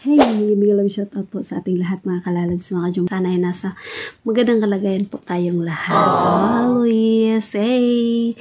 Hey, big love shoutout po sa ating lahat mga kalalabs, mga kajong. Sana ay nasa magandang kalagayan po tayong lahat. Always, hey!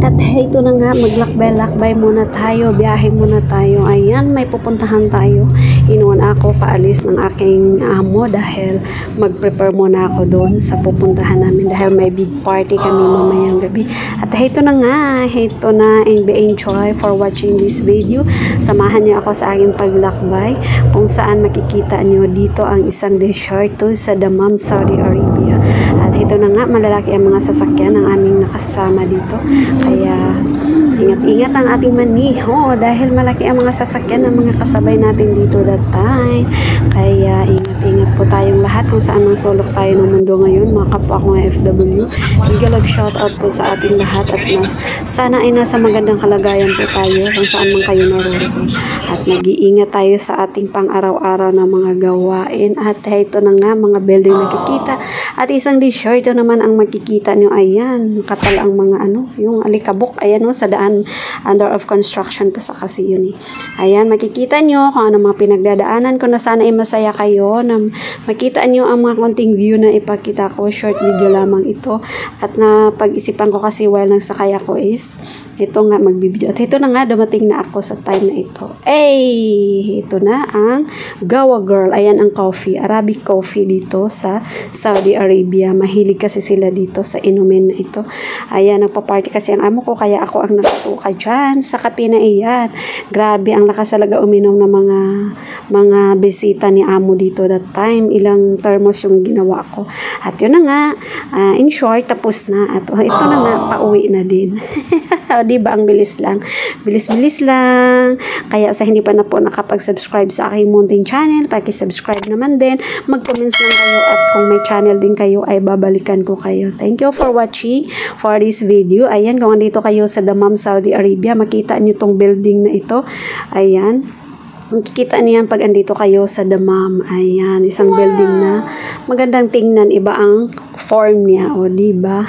At ito na nga, maglakbay-lakbay muna tayo, biyahe muna tayo. Ayan, may pupuntahan tayo. Inuwan ako paalis ng aking amo dahil mag-prepare muna ako doon sa pupuntahan namin dahil may big party kami mamayang gabi. At ito na nga, ito na, and be enjoy for watching this video. Samahan niyo ako sa aking paglakbay kung saan makikita niyo dito ang isang desierto sa Dammam, Saudi Arabia. At ito na nga, malalaki ang mga sasakyan ng aming nakasama dito. Kaya ingat-ingat ang ating maniho dahil malaki ang mga sasakyan ng mga kasabay natin dito that time. Kaya ingat-ingat po tayong lahat kung saan mang sulok tayo ng mundo ngayon, mga kapwa ko nga FW. Big love shout out po sa ating lahat at sana ay nasa magandang kalagayan po tayo kung saan man kayo naroroon. At nag-iingat tayo sa ating pang-araw-araw na mga gawain. At ito na nga, mga building nakikita. At isang desierto naman ang makikita nyo. Ayan, kapal ang mga yung alikabok. Ayan sa daan, under of construction pa sa kasi yun eh. Ayan, makikita nyo kung ano mga pinagdadaanan ko na sana ay masaya kayo na makita nyo ang mga konting view na ipakita ko. Short video lamang ito. At na pag-isipan ko kasi while nagsakay ako is ito nga magbibideo. At ito na nga, dumating na ako sa time na ito. Ito na ang Gawa Girl. Ayan ang coffee, Arabic coffee dito sa Saudi Arabia. Mahilig kasi sila dito sa inumin na ito. Ayan, nagpa-party kasi ang amo ko, kaya ako ang nakatuka dyan sa kape na iyan. Grabe, ang lakas talaga uminom ng mga bisita ni amo dito that time. Ilang thermos yung ginawa ko. At yun na nga, in short, tapos na. At ito na nga, pauwi na din. Diba, ang bilis lang. Bilis-bilis lang. Kaya sa hindi pa na po nakapag-subscribe sa aking munting channel, paki-subscribe naman din. Mag-comments lang kayo at kung may channel din kayo ay babalikan ko kayo. Thank you for watching for this video. Ayan, kung andito kayo sa Dammam, Saudi Arabia, makita nyo tong building na ito. Ayan. Makikita niyo yan pag andito kayo sa Dammam. Ayan, isang building na magandang tingnan. Iba ang form niya. O, diba?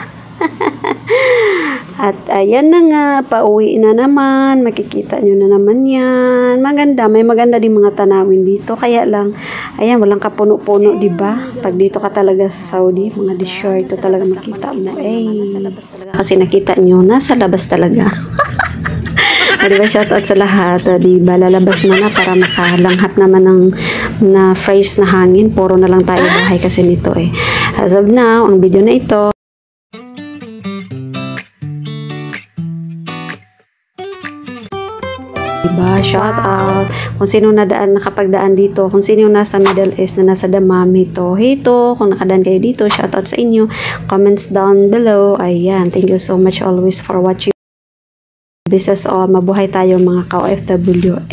At ayan na nga, pauwi na naman, makikita nyo na naman yan. Maganda, may maganda din mga tanawin dito. Kaya lang, ayan, walang kapuno-puno, diba? Pag dito ka talaga sa Saudi, mga desierto talaga makita mo. Kasi nakita nyo, nasa labas talaga. Diba, shoutout sa lahat. Diba, lalabas na para makalanghap naman ng fresh na hangin. Puro na lang tayo bahay kasi nito eh. As of now, ang video na ito, diba? Shout out kung sino nakapagdaan dito, kung sino nasa Middle East na nasa Dammam, kung nakadaan kayo dito, shout out sa inyo. Comments down below. Ayan, thank you so much always for watching. Business all, mabuhay tayo mga ka-OFW.